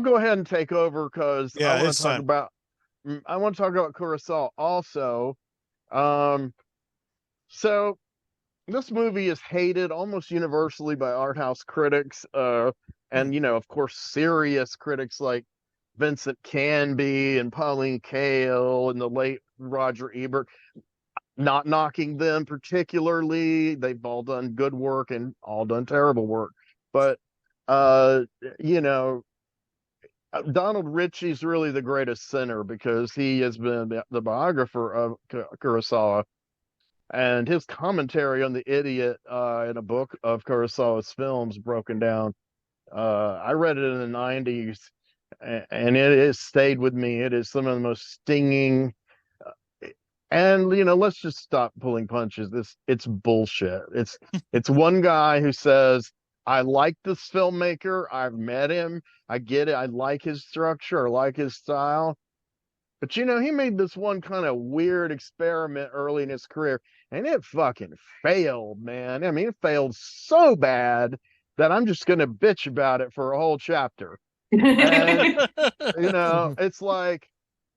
go ahead and take over because Yeah, it's time. I want to talk about Kurosawa also. Um, so this movie is hated almost universally by art house critics, Hmm. and of course, serious critics like Vincent Canby and Pauline Kael and the late Roger Ebert. Not knocking them particularly; they've all done good work and all done terrible work. But uh, you know, Donald Ritchie's really the greatest sinner because he has been the biographer of Kurosawa, and his commentary on the idiot in a book of Kurosawa's films broken down. I read it in the 90s, and it has stayed with me. It is some of the most stinging. And let's just stop pulling punches. It's bullshit. It's one guy who says, "I like this filmmaker. I've met him. I get it. I like his structure. I like his style." But he made this one kind of weird experiment early in his career, and it fucking failed, man. I mean, it failed so bad that I'm just gonna bitch about it for a whole chapter. And it's like,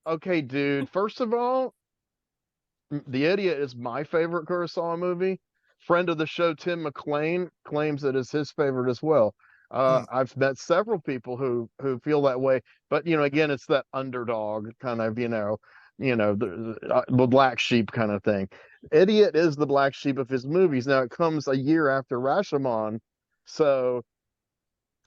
okay, dude, first of all, The Idiot is my favorite Kurosawa movie. Friend of the show, Tim McLean, claims it is his favorite as well. Hmm. I've met several people who feel that way, but again, it's that underdog kind of, the black sheep kind of thing. Idiot is the black sheep of his movies. Now it comes a year after Rashomon, so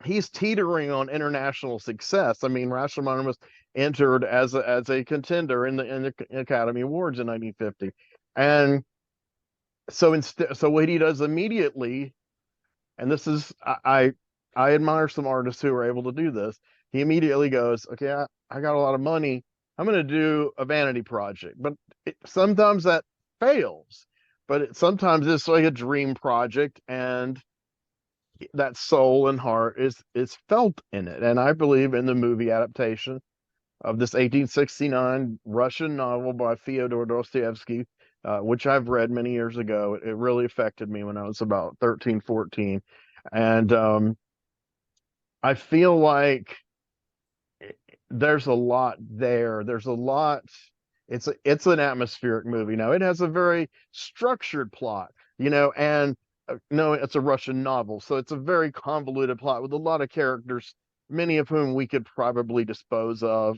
he's teetering on international success. I mean, Rashomon was entered as a contender in the Academy Awards in 1950, and so what he does immediately, and this is I admire some artists who are able to do this. He immediately goes, okay, I got a lot of money. I'm going to do a vanity project, but sometimes that fails. But sometimes it's like a dream project, and that soul and heart is felt in it. And I believe in the movie adaptation of this 1869 Russian novel by Fyodor Dostoevsky, which I've read many years ago. It really affected me when I was about 13, 14. And I feel like there's a lot there. There's a lot. It's an atmospheric movie. Now it has a very structured plot, and no, it's a Russian novel, so it's a very convoluted plot with a lot of characters, many of whom we could probably dispose of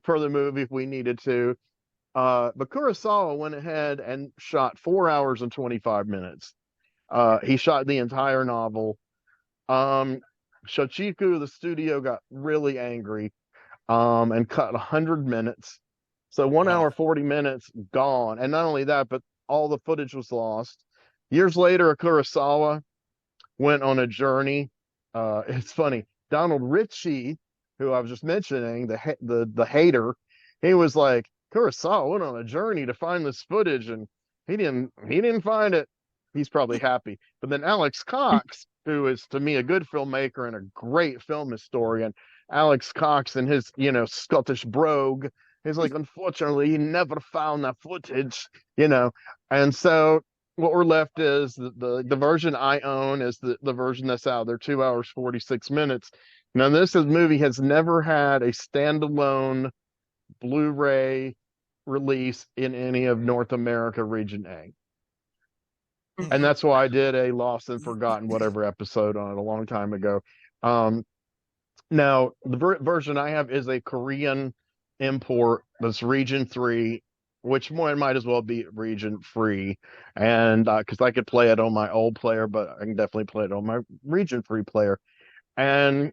for the movie if we needed to. But Kurosawa went ahead and shot 4 hours and 25 minutes. He shot the entire novel. Um, Shochiku, the studio, got really angry and cut 100 minutes. So one Wow. hour, 40 minutes gone. And not only that, but all the footage was lost. Years later, Kurosawa went on a journey. It's funny. Donald Ritchie, who I was just mentioning, the hater, he was like, Kurosawa went on a journey to find this footage, and he didn't find it. He's probably happy. But then Alex Cox, who is to me a good filmmaker and a great film historian, Alex Cox and his Scottish brogue, he's like, unfortunately, he never found that footage, you know, and so what we're left is the version I own is the version that's out there, 2 hours 46 minutes. Now this movie has never had a standalone Blu-ray release in any of North America region A. And Hmm. that's why I did a lost and forgotten whatever episode on it a long time ago. Um, Now the version I have is a Korean import that's region 3, which might as well be region free, and because I could play it on my old player, but I can definitely play it on my region free player. And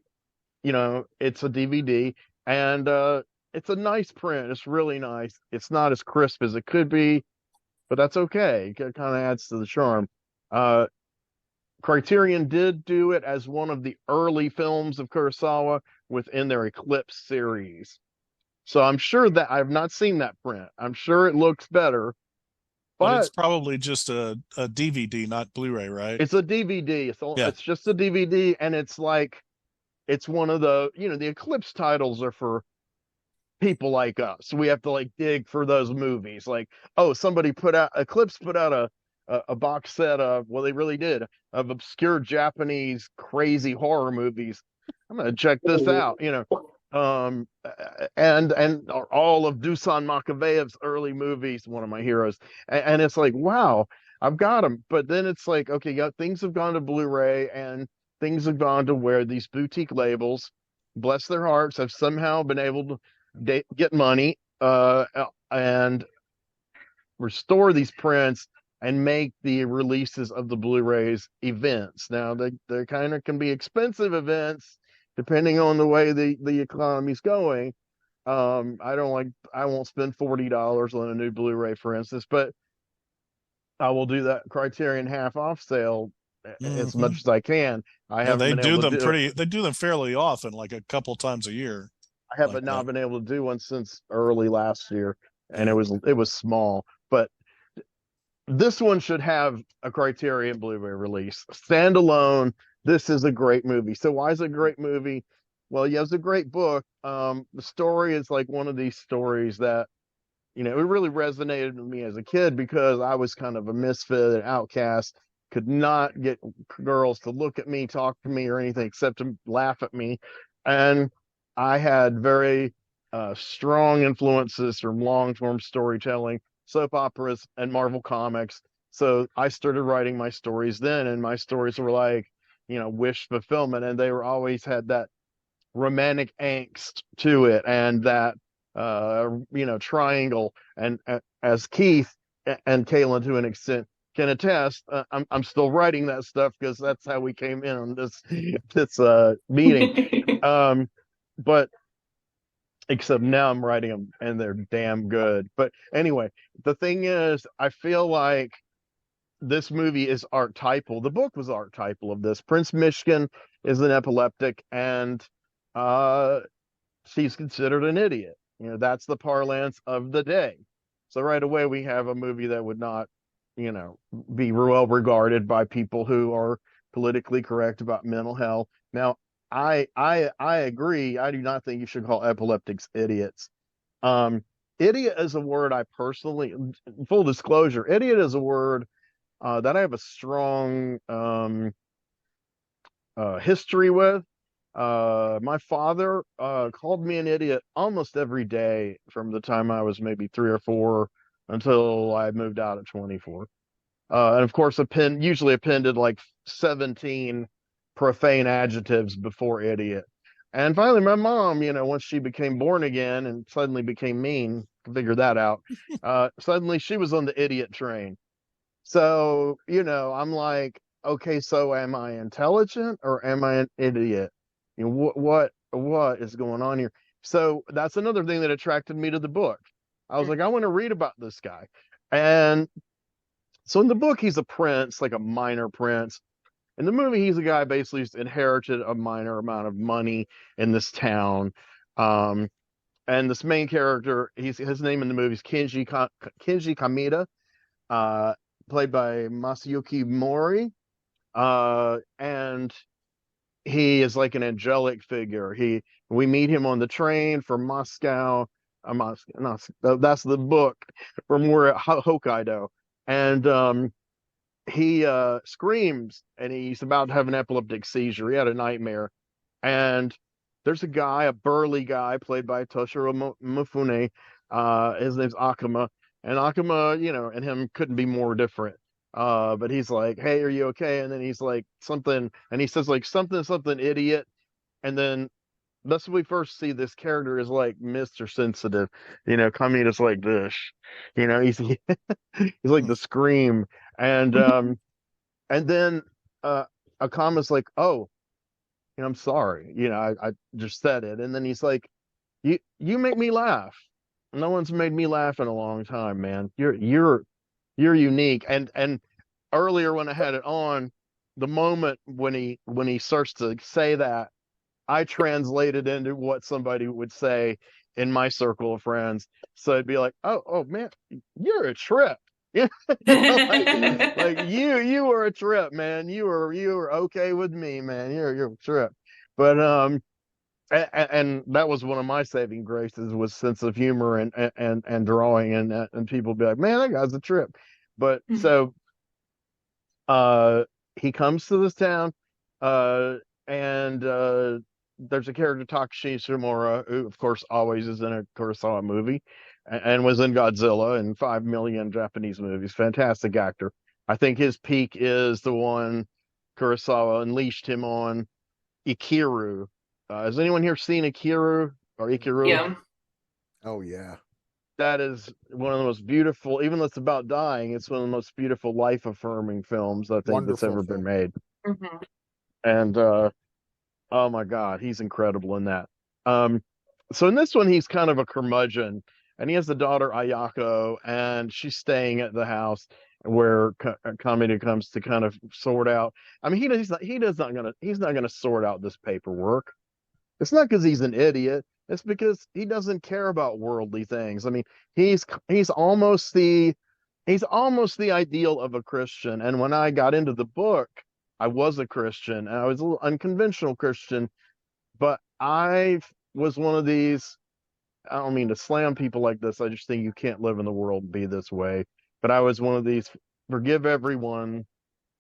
it's a DVD, and it's a nice print. It's really nice. It's not as crisp as it could be, but that's okay. It kind of adds to the charm. Uh, Criterion did do it as one of the early films of Kurosawa within their Eclipse series. So I'm sure that I've not seen that print. I'm sure it looks better, But it's but probably just a DVD, not Blu-ray, right? it's a DVD. Yeah. It's just a DVD, and it's like it's one of the Eclipse titles are for people like us. We have to like dig for those movies. Like, oh, somebody put out Eclipse put out a box set of, well, they really did, of obscure Japanese crazy horror movies. I'm gonna check this out, and all of Dusan Makaveev's early movies, one of my heroes, and it's like, wow, I've got them. But then it's like, okay, yeah, things have gone to Blu-ray, and things have gone to where these boutique labels, bless their hearts, have somehow been able to get money, and restore these prints and make the releases of the Blu-rays events. Now they kind of can be expensive events depending on the way the economy's going. I won't spend $40 on a new Blu-ray, for instance, but I will do that Criterion half off sale as Hmm. much as I can. I Yeah, haven't they been do able to them do it. pretty. They do them fairly often, like a couple times a year, I like haven't not that. been able to do one since early last year, and Yeah. it was small, but this one should have a Criterion Blu-ray release. Standalone, this is a great movie. So why is it a great movie? Well, yeah, it's a great book. The story is like one of these stories that, it really resonated with me as a kid because I was kind of a misfit, an outcast, could not get girls to look at me, talk to me, or anything except to laugh at me. And I had very strong influences from long-form storytelling, soap operas, and Marvel comics. So I started writing my stories then, and my stories were like, wish fulfillment, and they were always had that romantic angst to it, and that triangle. And as Keith and Kaylin to an extent can attest, I'm still writing that stuff because that's how we came in on this meeting. um but except now I'm writing them and they're damn good. But anyway, the thing is, I feel like this movie is archetypal. The book was archetypal of this. Prince Michigan is an epileptic, and uh, she's considered an idiot. That's the parlance of the day. So right away we have a movie that would not, you know, be well regarded by people who are politically correct about mental health. Now, I agree. I do not think you should call epileptics idiots. Um, Idiot is a word I personally, full disclosure, idiot is a word that I have a strong history with. My father called me an idiot almost every day from the time I was maybe 3 or 4 until I moved out at 24. And of course, usually appended like 17 profane adjectives before idiot. And finally, my mom, once she became born again and suddenly became mean, figured that out. Suddenly she was on the idiot train. So, I'm like, okay, so am I intelligent or am I an idiot? What is going on here? So that's another thing that attracted me to the book. I was like, I want to read about this guy. And so in the book, he's a prince, like a minor prince. In the movie, he's a guy basically who's inherited a minor amount of money in this town. Um, and this main character, his name in the movie is Kinji Kameda, uh, played by Masayuki Mori. And he is like an angelic figure. We meet him on the train from Moscow. That's the book from where Hokkaido, and he screams, and he's about to have an epileptic seizure. He had a nightmare, and there's a guy, a burly guy, played by Toshiro Mifune. His name's Akama, and Akama, and him couldn't be more different. But he's like, "Hey, are you okay?" And then he's like, "Something," and he says like something, something, idiot. And then that's when we first see this character is like Mr. Sensitive, coming just like this, he's he's like Hmm. the scream, and then uh, Akama's like, "Oh, I'm sorry. I just said it." And then he's like, "You make me laugh. No one's made me laugh in a long time, man. You're unique." And earlier when I had it on, the moment when he starts to say that, I translated into what somebody would say in my circle of friends. So it'd be like, "Oh man, you're a trip." Yeah, like you were a trip, man. You were okay with me, man. You're a trip. But and that was one of my saving graces was sense of humor and drawing, and people be like, "Man, that guy's a trip." But so uh he comes to this town, uh and there's a character Takashi Shimura who, of course, always is in a Kurosawa movie, and was in Godzilla and 5 million Japanese movies. Fantastic actor. I think his peak is the one Kurosawa unleashed him on, Ikiru. Has anyone here seen Ikiru or Ikiru? Yeah. Oh yeah. That is one of the most beautiful, even though it's about dying, it's one of the most beautiful life affirming films I think that's Wonderful ever been film. made. Hmm. And oh my God, he's incredible in that. Um, so in this one, he's kind of a curmudgeon, and he has the daughter Ayako, and she's staying at the house where Kamina comes to kind of sort out. I mean, he's not gonna sort out this paperwork. It's not because he's an idiot. It's because he doesn't care about worldly things. I mean, he's he's almost the he's almost the ideal of a Christian. And when I got into the book, I was a Christian, and I was a little unconventional Christian, but I was one of these. I don't mean to slam people like this. I just think you can't live in the world and be this way. But I was one of these. Forgive everyone,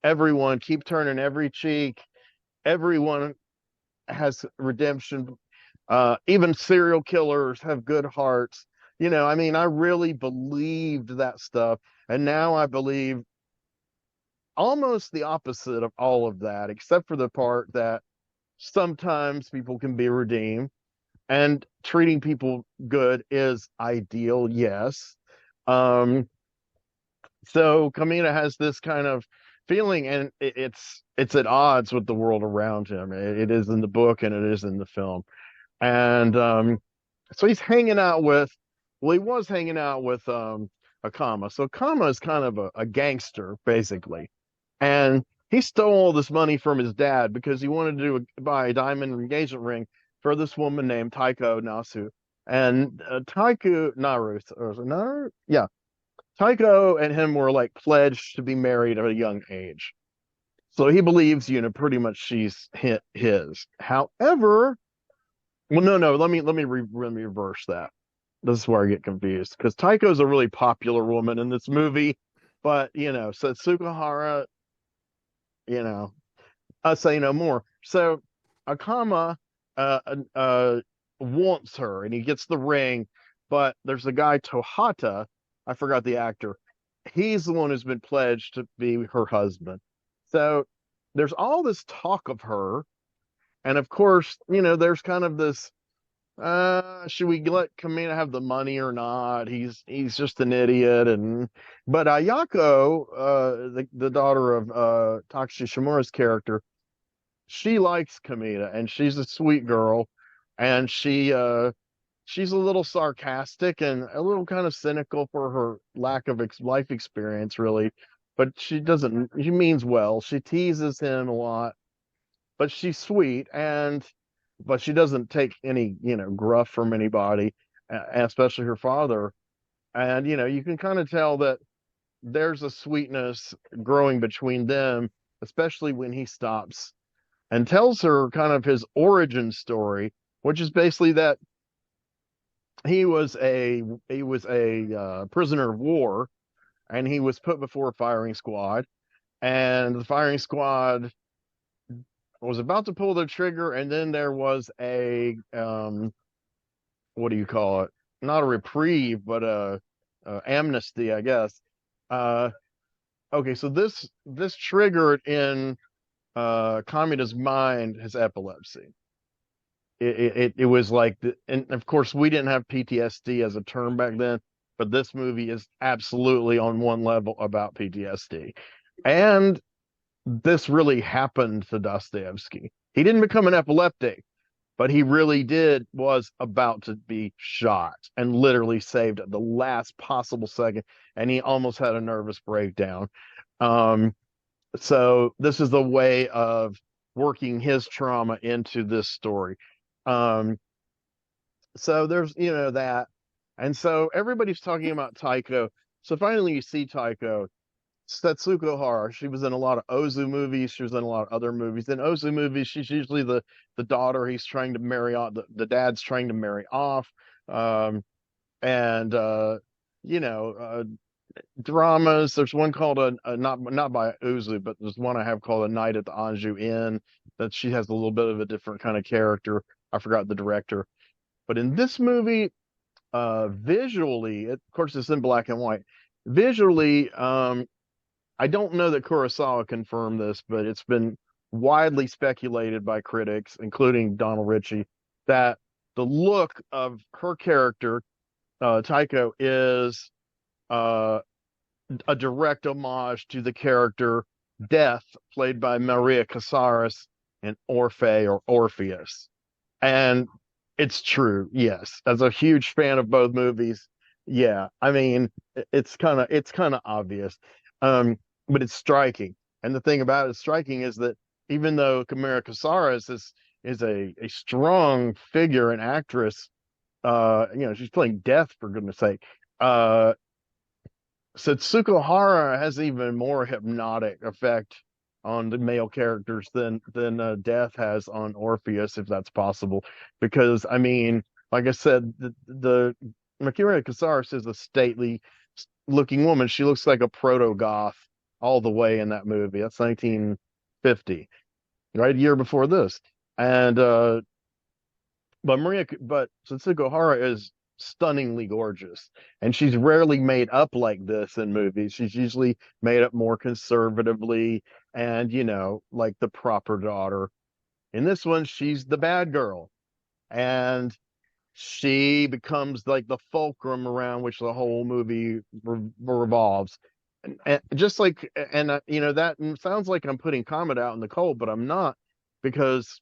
everyone. Keep turning every cheek. Everyone has redemption. Even serial killers have good hearts. I mean, I really believed that stuff. And now I believe almost the opposite of all of that, except for the part that sometimes people can be redeemed and treating people good is ideal, yes. Um, so Kamina has this kind of feeling, and it's at odds with the world around him. It is in the book and it is in the film. And so he's hanging out with, well, he was hanging out with Akama. So Akama is kind of a gangster, basically. And he stole all this money from his dad because he wanted to buy a diamond engagement ring for this woman named Taiko Nasu. And Taiko Naru, or is it Naru? Yeah. Taiko and him were like pledged to be married at a young age. So he believes, pretty much she's his. However, well, no. Let me reverse that. This is where I get confused because Taiko's a really popular woman in this movie, but Setsukahara, you know, I say no more. So Akama uh, uh, uh, wants her, and he gets the ring, but there's a guy Tohata. I forgot the actor. He's the one who's been pledged to be her husband. So there's all this talk of her, and of course, there's kind of this should we let Kamina have the money or not? He's just an idiot. But Ayako, the daughter of Takashi Shimura's character, she likes Kamina, and she's a sweet girl, and she's a little sarcastic and a little kind of cynical for her lack of life experience, really. But she means well. She teases him a lot, but she's sweet, but she doesn't take any gruff from anybody, especially her father. And you can kind of tell that there's a sweetness growing between them, especially when he stops and tells her kind of his origin story, which is basically that he was a prisoner of war, and he was put before a firing squad, and the firing squad was about to pull the trigger, and then there was a what do you call it? Not a reprieve, but a amnesty, I guess. Uh, okay, so this triggered in Kamina's mind his epilepsy. It was like, and of course we didn't have PTSD as a term back then, but this movie is absolutely on one level about PTSD, and this really happened to Dostoevsky. He didn't become an epileptic, but he really was about to be shot and literally saved at the last possible second, and he almost had a nervous breakdown. Um, so this is the way of working his trauma into this story. Um, so there's that, and so everybody's talking about Taiko. So finally, you see Taiko. Setsuko Hara. She was in a lot of Ozu movies. She was in a lot of other movies. In Ozu movies, she's usually the daughter he's trying to marry off. The dad's trying to marry off. And you know, dramas. There's one called a not by Ozu, but there's one I have called A Night at the Anjou Inn. that she has a little bit of a different kind of character. I forgot the director, but in this movie, visually, of course, it's in black and white. Visually, I don't know that Kurosawa confirmed this, but it's been widely speculated by critics, including Donald Ritchie, that the look of her character, Taiko, is uh, a direct homage to the character Death, played by Maria Casares in Orphe or Orpheus. And it's true, yes. As a huge fan of both movies, yeah. I mean, it's kind of obvious. Um, but it's striking. And the thing about it striking is that even though Camara Casares is a strong figure and actress, she's playing Death for goodness sake. Uh, Setsuko Hara has even more hypnotic effect on the male characters than Death has on Orpheus, if that's possible. Because I mean, like I said, the Makira Casares is a stately looking woman. She looks like a proto goth all the way in that movie. That's 1950, right? A year before this, and but Setsuko Hara is stunningly gorgeous, and she's rarely made up like this in movies. She's usually made up more conservatively, and like the proper daughter. In this one, she's the bad girl, and she becomes like the fulcrum around which the whole movie revolves. And just like, and that sounds like I'm putting Comet out in the cold, but I'm not, because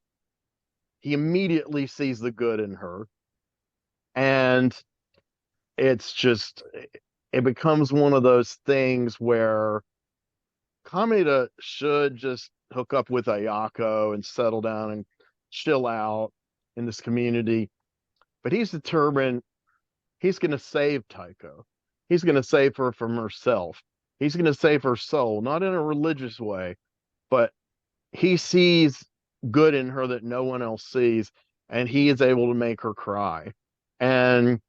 he immediately sees the good in her, and it's just it becomes one of those things where Kameda should just hook up with Ayako and settle down and chill out in this community, but he's determined he's going to save Taiko. He's going to save her from herself. He's going to save her soul, not in a religious way, but he sees good in her that no one else sees, and he is able to make her cry. And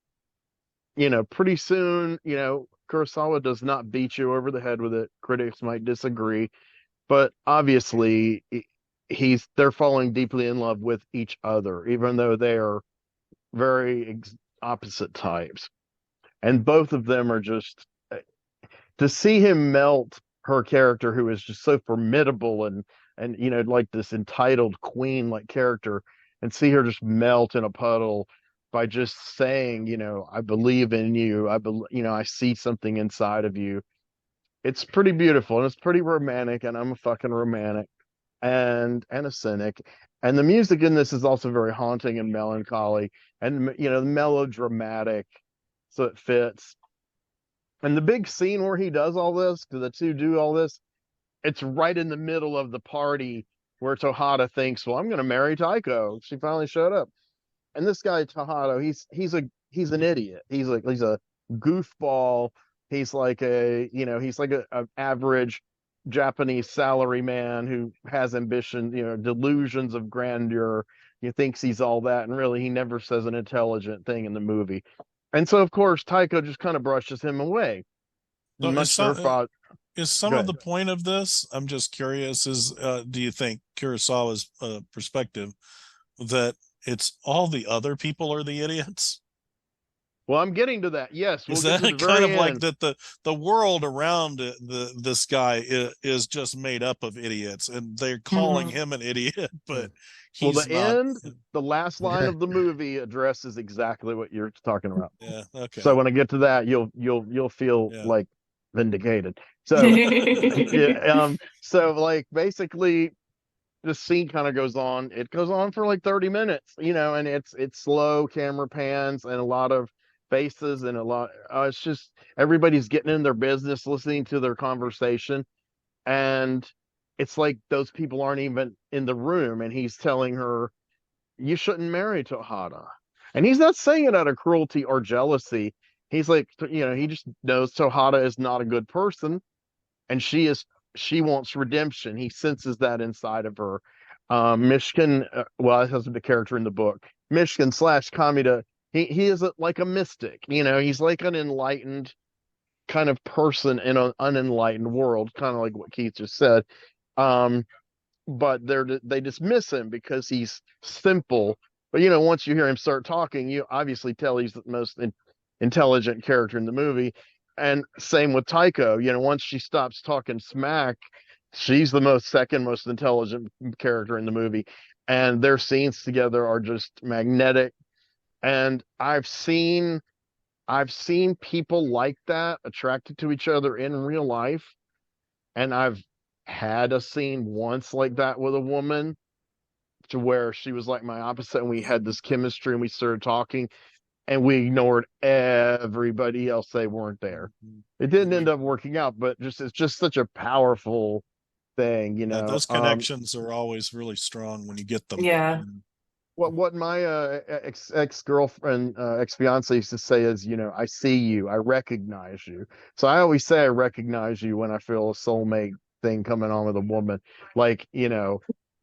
pretty soon, Kurosawa does not beat you over the head with it. Critics might disagree, but obviously they're falling deeply in love with each other, even though they are very opposite types. And both of them are just to see him melt her character, who is just so formidable and like this entitled queen like character, and see her just melt in a puddle by just saying, I believe in you. I see something inside of you. It's pretty beautiful, and it's pretty romantic, and I'm a fucking romantic and a cynic. And the music in this is also very haunting and melancholy and melodramatic, so it fits. And the big scene where he does all this, because the two do all this, it's right in the middle of the party where Tohada thinks, well, I'm going to marry Taiko. She finally showed up. And this guy Tohada, he's an idiot. He's a goofball. He's like a average Japanese salary man who has ambition, delusions of grandeur. He thinks he's all that, and really he never says an intelligent thing in the movie. And so of course Taiko just kind of brushes him away, So much to her father. is some of Good. the point of this? I'm just curious. Is do you think Kurosawa's perspective that it's all the other people are the idiots? Well, I'm getting to that. Yes, we'll Is get to that the kind very of like end. that the world around this guy is just made up of idiots, and they're calling Mhm. him an idiot, but Well, he's not. the last line of the movie addresses exactly what you're talking about. Yeah. Okay. So when I get to that, you'll feel Yeah. like vindicated. So yeah, so like basically the scene kind of goes on. It goes on for like 30 minutes, and it's slow camera pans and a lot of faces and a lot. It's just everybody's getting in their business, listening to their conversation, and it's like those people aren't even in the room, and he's telling her, you shouldn't marry Tohada. And he's not saying it out of cruelty or jealousy. He's like, he just knows Tohada is not a good person, and she wants redemption. He senses that inside of her. Mishkin, well, it has the character in the book. Mishkin slash Kamida, he is like a mystic. He's like an enlightened kind of person in an unenlightened world, kind of like what Keith just said. Um, but they dismiss him because he's simple. But once you hear him start talking, you obviously tell he's the most intelligent character in the movie. And same with Tycho. Once she stops talking smack, she's the second most intelligent character in the movie. And their scenes together are just magnetic. And I've seen people like that attracted to each other in real life, and I've had a scene once like that with a woman to where she was like my opposite and we had this chemistry and we started talking and we ignored everybody else, they weren't there. It didn't end up working out, but it's just such a powerful thing, Yeah, those connections are always really strong when you get them. Yeah. what my ex girlfriend, ex fiance used to say is, I see you, I recognize you. So I always say I recognize you when I feel a soulmate thing coming on with a woman. Like,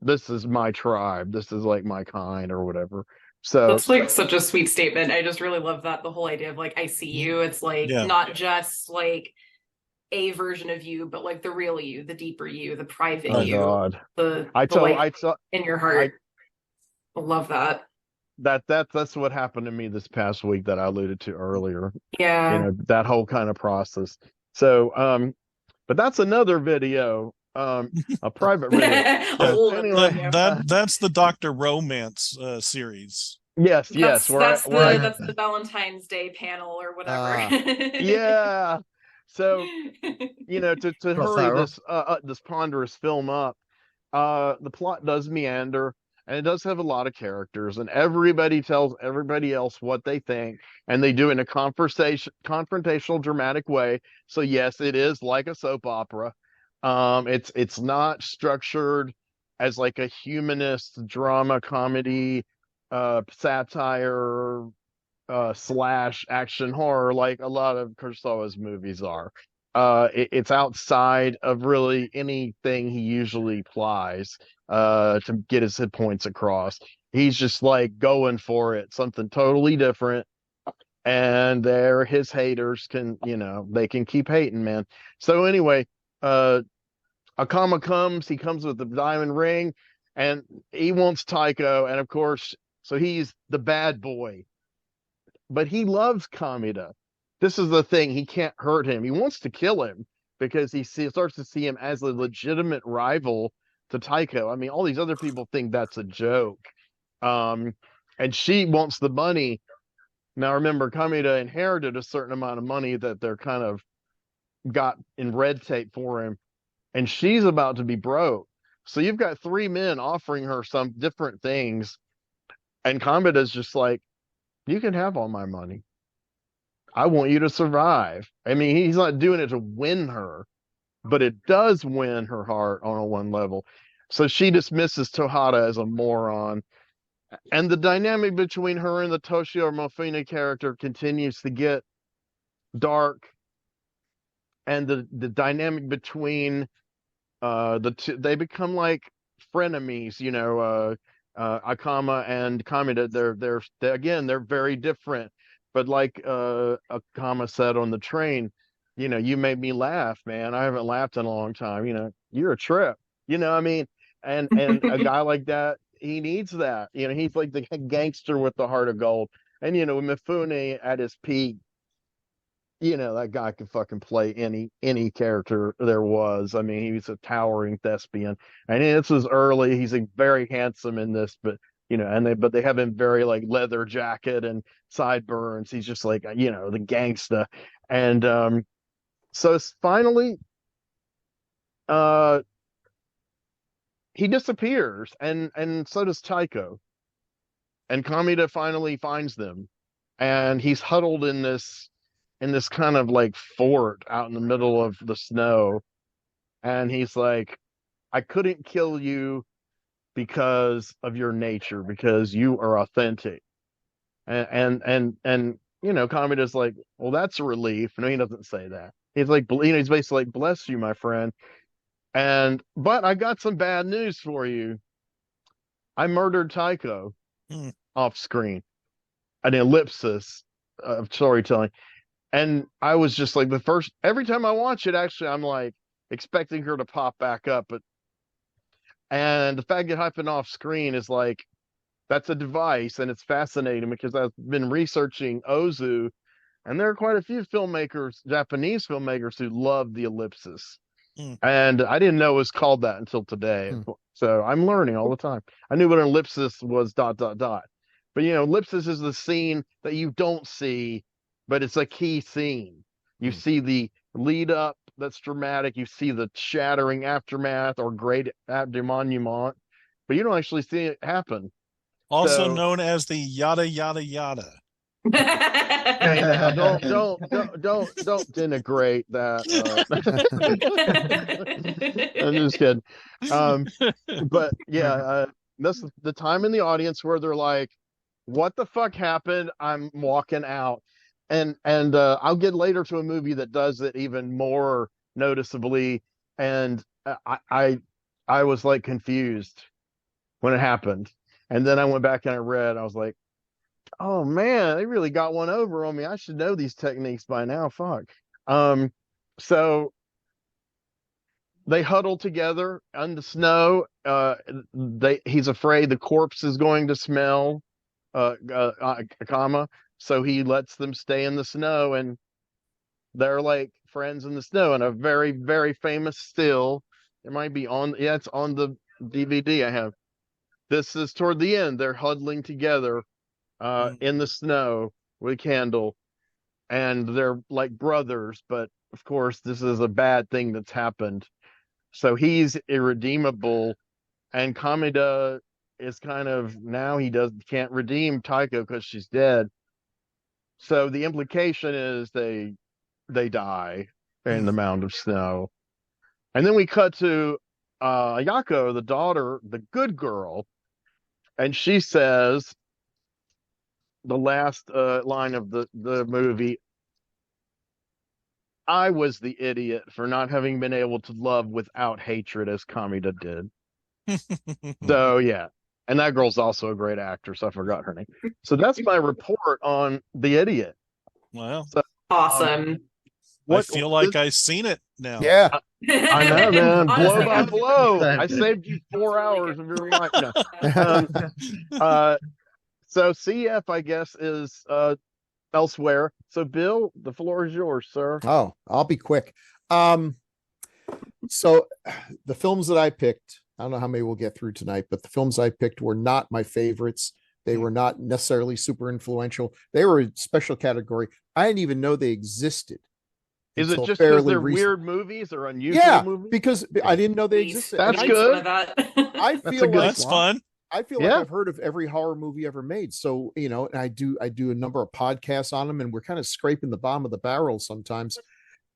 this is my tribe, this is like my kind or whatever. So That's like such a sweet statement. I just really love that, the whole idea of like I see you. It's like Yeah. not just like a version of you, but like the real you, the deeper you, the private oh Right. you, God, the I told like I saw in your I heart. I love that. that's what happened to me this past week that I alluded to earlier. Yeah. That whole kind of process. So but that's another video, a private video. A Yeah. So whole other That anyway, video. that's the Dr. Romance series. yes, That's where I that's where the I that's the Valentine's Day panel or whatever. Ah, yeah. So to hurry crossover. this ponderous film up, the plot does meander, and it does have a lot of characters, and everybody tells everybody else what they think, and they do it in a confrontational, dramatic way. So yes, it is like a soap opera. It's not structured as like a humanist drama comedy, satire, slash action horror like a lot of Kurosawa's movies are. It's outside of really anything he usually plies to get his hit points across. He's just like going for it, something totally different. And there, his haters can, they can keep hating, man. So anyway, uh, Akama comes. He comes with the diamond ring, and he wants Taiko, and of course, so he's the bad boy, but he loves Kamida. This is the thing. He can't hurt him. He wants to kill him because starts to see him as a legitimate rival to Taiko. I mean, all these other people think that's a joke. Um, and she wants the money. Now, remember, Kamida inherited a certain amount of money that they're kind of got in red tape for him, and she's about to be broke. So you've got three men offering her some different things, and Kamida's just like, you can have all my money. I want you to survive. I mean, he's not doing it to win her, but it does win her heart on a one level. So she dismisses Tohata as a moron. And the dynamic between her and the Toshio Mofune character continues to get dark. And the dynamic between the two, they become like frenemies, Akama and Kamida. They're very different. But like Akama said on the train, you made me laugh, man. I haven't laughed in a long time. You're a trip. I mean, and a guy like that, he needs that. He's like the gangster with the heart of gold. And Mifune at his peak, that guy could fucking play any character there was. I mean, he was a towering thespian, and this was early. He's like very handsome in this, but but they have him very like leather jacket and sideburns. He's just like the gangsta, and so it's finally uh he disappears, and so does Tycho, and Kamida finally finds them, and he's huddled in this kind of like fort out in the middle of the snow. And he's like, I couldn't kill you because of your nature, because you are authentic. And Kamida's like, well, that's a relief. No, he doesn't say that. He's like, he's basically like, bless you, my friend. But I got some bad news for you. I murdered Tycho Hmm. off screen. An ellipsis of storytelling. And I was just like, every time I watch it, actually, I'm like expecting her to pop back up, but And the fact it happened off screen is like, that's a device, and it's fascinating because I've been researching Ozu, and there are quite a few filmmakers, Japanese filmmakers, who love the ellipsis. Mm. And I didn't know it was called that until today. So I'm learning all the time. I knew what an ellipsis was, ... But ellipsis is the scene that you don't see, but it's a key scene. You see the lead up that's dramatic. You see the shattering aftermath or great denouement, but you don't actually see it happen. Also So, known as the yada yada yada. hey, now don't denigrate that. I'm just kidding. But yeah, this is the time in the audience where they're like, "What the fuck happened?" I'm walking out, and I'll get later to a movie that does it even more noticeably, and I was like confused when it happened, and then I went back and I read. I was like, oh man, they really got one over on me. I should know these techniques by now. Fuck. So they huddle together on the snow. He's afraid the corpse is going to smell Akama, so he lets them stay in the snow, and they're like friends in the snow. And a very, very famous still, it might be on, yeah, it's on the DVD I have. This is toward the end. They're huddling together in the snow with a candle, and they're like brothers, but of course this is a bad thing that's happened. So he's irredeemable, and Kameda is kind of, now he can't redeem Taiko because she's dead. So the implication is they die in the mound of snow. And then we cut to Ayako, the daughter, the good girl, and she says the last line of the movie, I was the idiot for not having been able to love without hatred as Kameda did. So yeah, and that girl's also a great actress. I forgot her name. So that's my report on The Idiot. Wow. So, awesome. I feel like I've seen it now. Yeah. I know, man. Blow Honestly, by I was- blow. I saved you 4 hours of your life. No. So CF, I guess, is elsewhere. So Bill, the floor is yours, sir. Oh, I'll be quick. So the films that I picked, I don't know how many we'll get through tonight, but the films I picked were not my favorites. They were not necessarily super influential. They were a special category. I didn't even know they existed. Is it until just because fairly they're recent. weird movies or unusual Yeah, movies? because I didn't know they existed. That's And good. I That's feel a good like That's fun. I feel Yeah. like I've heard of every horror movie ever made. So, and I do a number of podcasts on them, and we're kind of scraping the bottom of the barrel sometimes.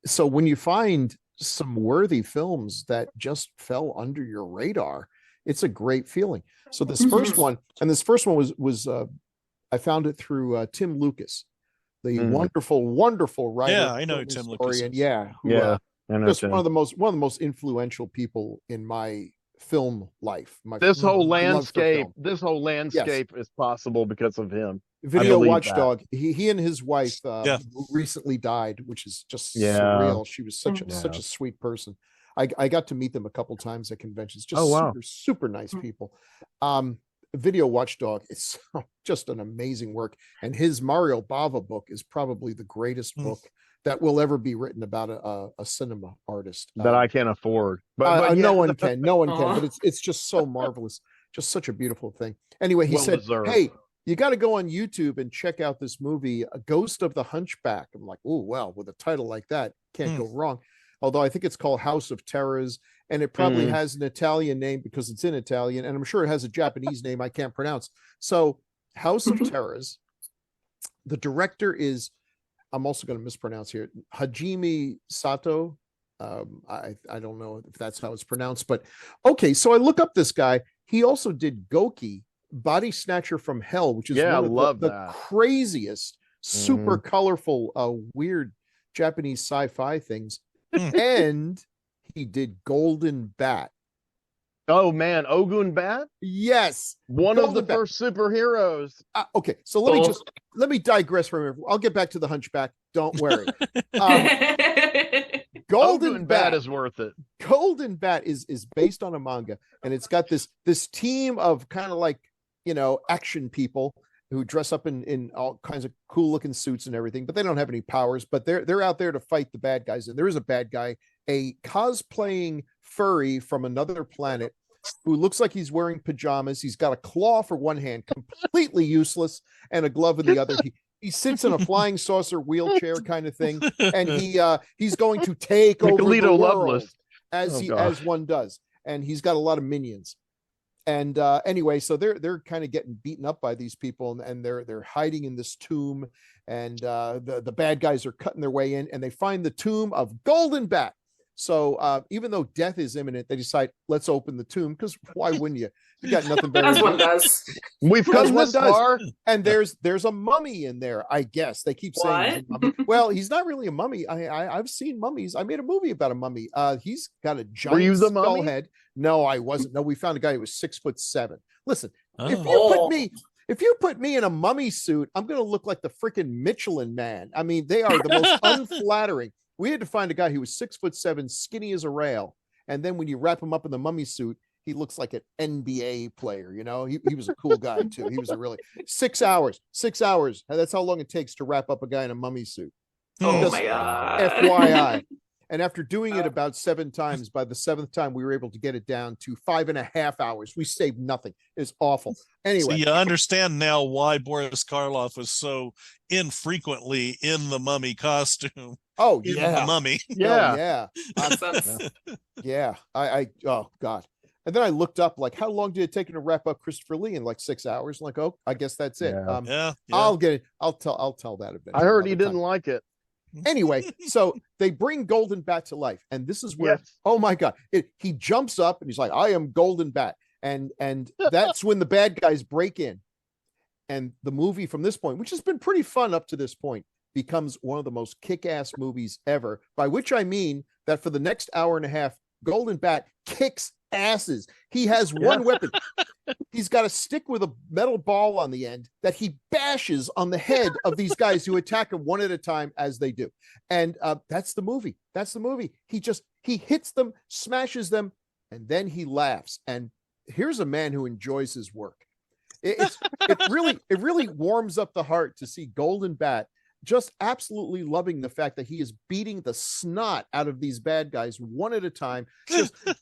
So when you find some worthy films that just fell under your radar, it's a great feeling. So this first one was I found it through Tim Lucas, the wonderful writer. Yeah, I know Tim Lucas. And yeah, who, Yeah, I know just Tim. one of the most influential people in my film life. This whole my love for landscape is possible because of him. Video believe Watchdog. He and his wife recently died, which is just surreal. She was such a sweet person. I got to meet them a couple times at conventions. Just super nice people. Video Watchdog is just an amazing work, and his Mario Bava book is probably the greatest book that will ever be written about a cinema artist that I can't afford. But no one can. But it's just so marvelous. Just such a beautiful thing. Anyway, he said, deserved. "Hey, you got to go on YouTube and check out this movie, A Ghost of the Hunchback." I'm like, oh, well, with a title like that, can't go wrong. Although I think it's called House of Terrors, and it probably has an Italian name because it's in Italian, and I'm sure it has a Japanese name I can't pronounce. So, House of Terrors. The director is, I'm also going to mispronounce here, Hajime Sato. I don't know if that's how it's pronounced, but okay. So I look up this guy. He also did Goki, Body Snatcher from Hell, which is one of the craziest, super colorful, weird Japanese sci-fi things. And he did Golden Bat. Oh man, Ogun Bat? Yes. One of the first superheroes. Okay, so let me digress from it. I'll get back to the Hunchback. Don't worry. Golden Bat Bat is worth it. Golden Bat is based on a manga, and it's got this team of kind of like, action people who dress up in all kinds of cool looking suits and everything, but they don't have any powers, but they're out there to fight the bad guys. And there is a bad guy, a cosplaying furry from another planet who looks like he's wearing pajamas. He's got a claw for one hand, completely useless, and a glove in the other. He sits in a flying saucer wheelchair kind of thing, and he's going to take over the world Loveless. as one does. And he's got a lot of minions. And anyway, so they're kind of getting beaten up by these people, and they're hiding in this tomb, and the bad guys are cutting their way in, and they find the tomb of Golden Bat. So even though death is imminent, they decide, let's open the tomb, because why wouldn't you? You got nothing better. As one does. We've come this far, and there's a mummy in there. I guess they keep saying he's a mummy. Well, he's not really a mummy. I've seen mummies. I made a movie about a mummy. He's got a giant skull head. No, I wasn't. No, we found a guy who was 6'7". Listen, if you put me in a mummy suit, I'm going to look like the freaking Michelin Man. I mean, they are the most unflattering. We had to find a guy who was 6'7", skinny as a rail, and then when you wrap him up in the mummy suit, he looks like an NBA player. He was a cool guy too. He was a really 6 hours. 6 hours. That's how long it takes to wrap up a guy in a mummy suit. Oh my God. FYI. And after doing it about 7 times, by the 7th time, we were able to get it down to 5.5 hours. We saved nothing. It's awful. Anyway. So you understand now why Boris Karloff was so infrequently in the mummy costume. Oh, in yeah. The mummy. Yeah. Yeah. Oh, God. And then I looked up, like, how long did it take him to wrap up Christopher Lee in like 6 hours? I'm like, oh, I guess that's it. Yeah. I'll get it. I'll tell that eventually. I heard he didn't like it. Anyway, so they bring Golden Bat to life, and this is where, oh my God, he jumps up and he's like, I am Golden Bat. And that's when the bad guys break in. And the movie from this point, which has been pretty fun up to this point, becomes one of the most kick-ass movies ever, by which I mean that for the next hour and a half, Golden Bat kicks asses. He has one weapon. He's got a stick with a metal ball on the end that he bashes on the head of these guys who attack him one at a time, as they do. And that's the movie. He hits them, smashes them, and then he laughs. And here's a man who enjoys his work. It really warms up the heart to see Golden Bat just absolutely loving the fact that he is beating the snot out of these bad guys one at a time.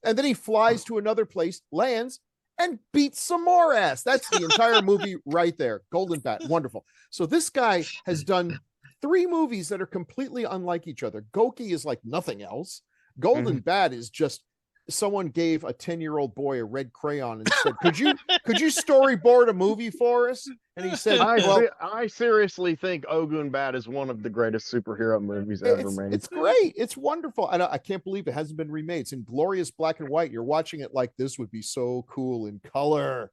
And then he flies to another place, lands, and beats some more ass. That's the entire movie right there. Golden Bat, wonderful. So this guy has done 3 movies that are completely unlike each other. Goki is like nothing else. Golden Bat is just someone gave a 10-year-old boy a red crayon and said, could you storyboard a movie for us? And he said, I seriously think OGON Bat is one of the greatest superhero movies ever made. It's great. It's wonderful. I can't believe it hasn't been remade. It's in glorious black and white. You're watching it like, this would be so cool in color.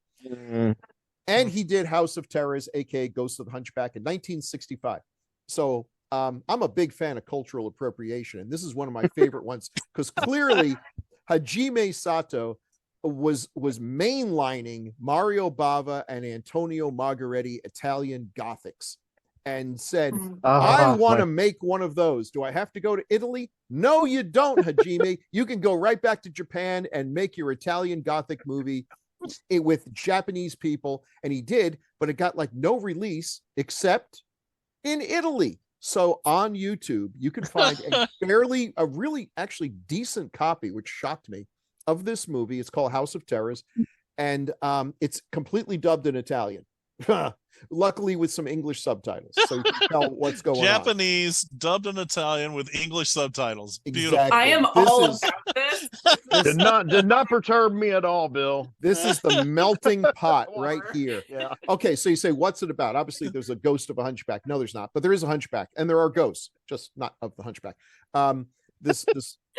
And he did House of Terrors, aka Ghost of the Hunchback, in 1965. So I'm a big fan of cultural appropriation, and this is one of my favorite ones, because clearly Hajime Sato was mainlining Mario Bava and Antonio Margheriti Italian Gothics, and said, I want to make one of those. Do I have to go to Italy? No, you don't, Hajime. You can go right back to Japan and make your Italian Gothic movie with Japanese people. And he did, but it got like no release except in Italy. So on YouTube, you can find a really actually decent copy, which shocked me, of this movie. It's called House of Terrors, and it's completely dubbed in Italian. Luckily with some English subtitles, so you can tell what's going on. Japanese dubbed in Italian with English subtitles. Beautiful. Exactly. I am all about this. Did not perturb me at all, Bill. This is the melting pot right here. Yeah. Okay, so you say, what's it about? Obviously, there's a ghost of a hunchback. No, there's not, but there is a hunchback, and there are ghosts, just not of the hunchback. This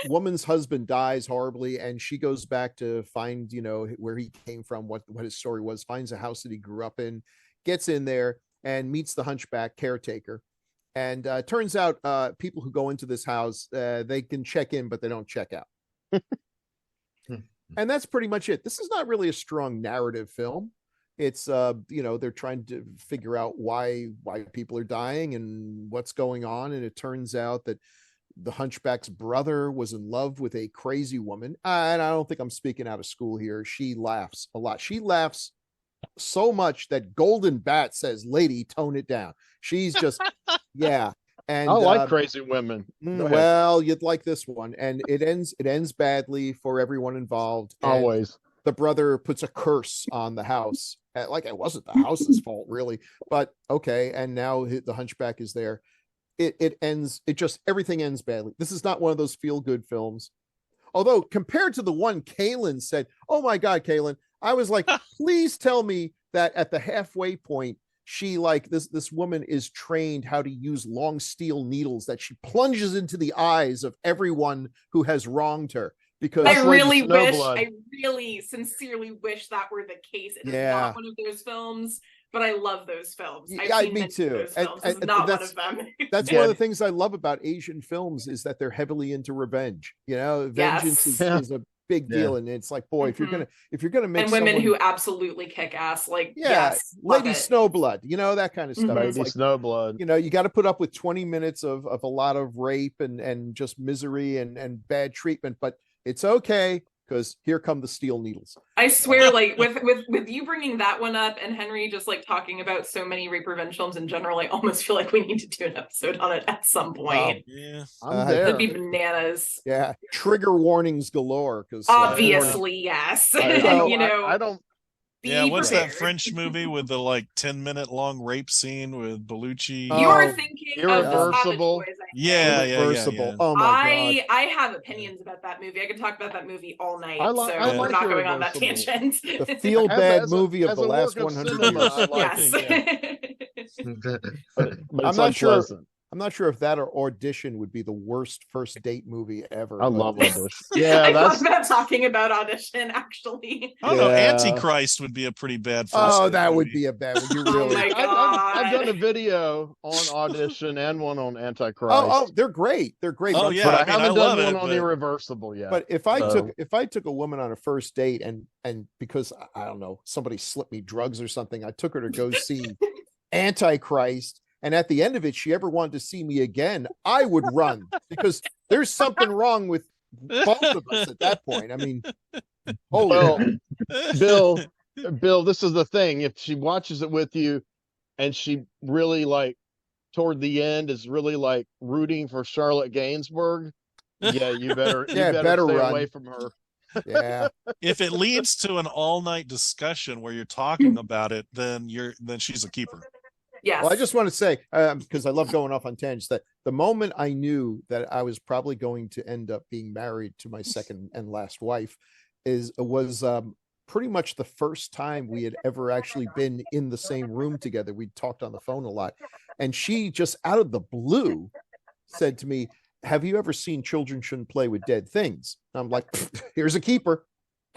woman's husband dies horribly, and she goes back to find, where he came from, what his story was, finds a house that he grew up in, gets in there and meets the hunchback caretaker. And turns out people who go into this house, they can check in, but they don't check out. And that's pretty much it. This is not really a strong narrative film. It's, they're trying to figure out why people are dying and what's going on. And it turns out that the Hunchback's brother was in love with a crazy woman. And I don't think I'm speaking out of school here. She laughs a lot. She laughs so much that Golden Bat says, "Lady, tone it down." She's just, yeah. And I like crazy women. Go ahead. well, you'd like this one, and it ends badly for everyone involved. And Always. the brother puts a curse on the house. Like it wasn't the house's fault, really, but okay. And now the Hunchback is there. It ends. It just everything ends badly. This is not one of those feel good films. Although compared to the one Kaylin said, "Oh my God, Kaylin," I was like, please tell me that at the halfway point, she like this woman is trained how to use long steel needles that she plunges into the eyes of everyone who has wronged her. Because I really Snowblood. I really sincerely wish that were the case. It is Yeah. not one of those films, but I love those films. I've Yeah, seen me many of too. those films. And This is not one that's- of them. That's one of the things I love about Asian films is that they're heavily into revenge. You know, vengeance Yes. is a big deal, and it's like, boy, if you're gonna make And women someone, who absolutely kick ass, like yeah, yes, love Lady it. Snowblood, you know, that kind of stuff. Mhm. It's Lady like, Snowblood. you know, you got to put up with 20 minutes of a lot of rape and just misery and bad treatment, but it's okay because here come the steel needles. I swear, like with you bringing that one up and Henry just like talking about so many rape revenge films in general, I almost feel like we need to do an episode on it at some point. Yeah. I'm there. That'd be bananas. Yeah, trigger warnings galore. Because Obviously, yes. You know, I don't. be Yeah, what's that prepared. French movie with the like 10-minute long rape scene with Bellucci? You are Oh, thinking of the Savage Irreversible. Boys, I think. Yeah. Irreversible. Oh my God. I have opinions about that movie. I could talk about that movie all night. I So like we're not going on that Irreversible. tangent. The feel bad As a- movie of as the a last work of 100 cinema, years. I like Yes. but I'm it's not sure. unpleasant. I'm not sure if that or Audition would be the worst first date movie ever. I but- love Audition. Yeah, I that's thought about talking about Audition actually. I don't know. Yeah. Antichrist would be a pretty bad first Oh, date that would movie. be a bad one. You Oh really. my I've done a God. video on Audition and one on Antichrist. Oh, they're great. They're great. Oh, but- yeah, but I, I mean, I haven't love done one it, on but- Irreversible yet. But if I So- took a woman on a first date and because I don't know, somebody slipped me drugs or something, I took her to go see Antichrist, and at the end of it, she ever wanted to see me again, I would run because there's something wrong with both of us at that point. I mean, holy Well, Bill, this is the thing. If she watches it with you and she really like toward the end is really like rooting for Charlotte Gainsbourg, yeah, you better better stay run. away from her. yeah. If it leads to an all-night discussion where you're talking about it, then she's a keeper. Yes. Well, I just want to say, because I love going off on tangents, that the moment I knew that I was probably going to end up being married to my second and last wife was pretty much the first time we had ever actually been in the same room together. We talked on the phone a lot. And she just out of the blue said to me, "Have you ever seen Children Shouldn't Play with Dead Things?" And I'm like, here's a keeper.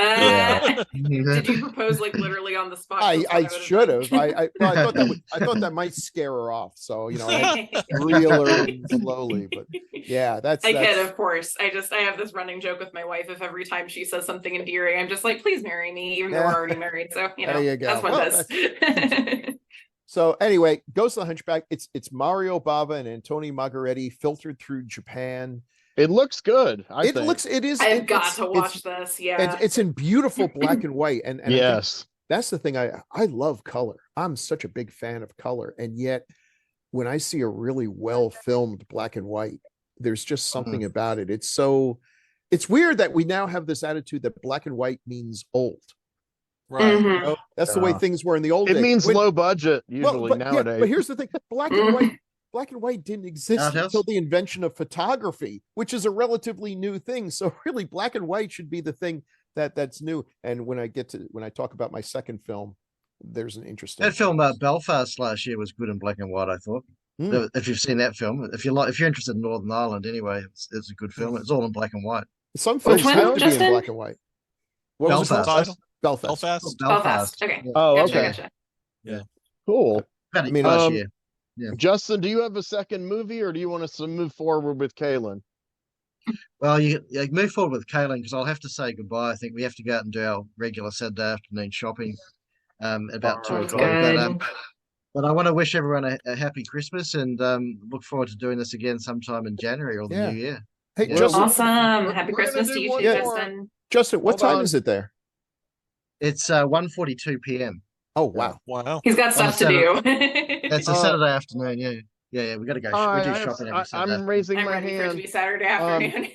Yeah. Did you propose like literally on the spot? I should have. I thought that might scare her off. So, you know, I had to reel her in slowly. But yeah, that's I kid, of course. I have this running joke with my wife. If every time she says something endearing, I'm just like, please marry me, even though we're already married. So, you know, There you go. that's what Well, does. So anyway, Ghost of the Hunchback. It's Mario Bava and Antoni Margheriti filtered through Japan. It looks good. I think. It is. I've got to watch this. Yeah. It's in beautiful black and white, and I think Yes. that's the thing. I love color. I'm such a big fan of color, and yet when I see a really well filmed black and white, there's just something about it. It's weird that we now have this attitude that black and white means old. Right. Mhm. You know, that's the way Yeah. things were in the old It days. means When- low budget usually but, yeah, nowadays. but here's the thing: black and white didn't exist Outhouse? until the invention of photography, which is a relatively new thing. So really, black and white should be the thing that's new. And when I talk about my second film, there's an interesting That film Belfast last year was good in black and white, I thought. Hmm. If you've seen that film, if you're interested in Northern Ireland anyway, it's a good film. It's all in black and white. Some films one, have to be in Justin? black and white. What was it Belfast. called? Title? Belfast. Belfast. Belfast. Okay. Oh, Gotcha, okay. gotcha. Cool. About I mean, last year. Justin, do you have a second movie or do you want us to move forward with Kaylin? Well, you move forward with Kaylin because I'll have to say goodbye. I think we have to go out and do our regular Saturday afternoon shopping about 2 Sounds o'clock. good. But I want to wish everyone a happy Christmas and look forward to doing this again sometime in January or the Yeah. new year. Hey, Yeah. Justin. Awesome. Happy we're gonna Christmas do to you one too, more. Justin. Justin, what Hold time on. is it there? It's 1:42 p.m. Oh, wow. Wow. He's got On a stuff to do. It's a Saturday afternoon. Yeah, yeah. We got to go. We do shopping every Saturday. I'm raising I'm my ready for it to hand. be Saturday afternoon.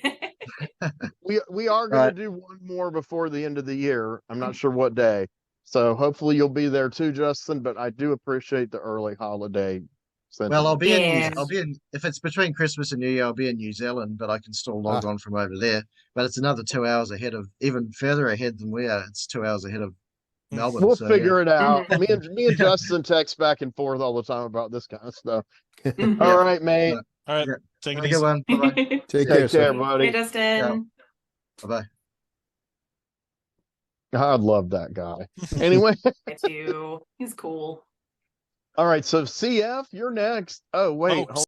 We are going to do one more before the end of the year. I'm not sure what day. So hopefully you'll be there too, Justin. But I do appreciate the early holiday sentiment. Well, I'll be Yeah. in. If it's between Christmas and New Year, I'll be in New Zealand, but I can still log on from over there. But it's another 2 hours ahead of, even further ahead than we are. It's 2 hours ahead of Melbourne. We'll so, figure it out. Mhm. Me and Justin text back and forth all the time about this kind of stuff. Mhm. All right, mate. All right. Yeah. Take Have it a good easy. one. Bye-bye. Take See care, Take sir. care, buddy. Hey, Justin. Bye-bye. I love that guy. Anyway, I do. He's cool. all right. So CF, you're next. Oh, wait. Oh, hold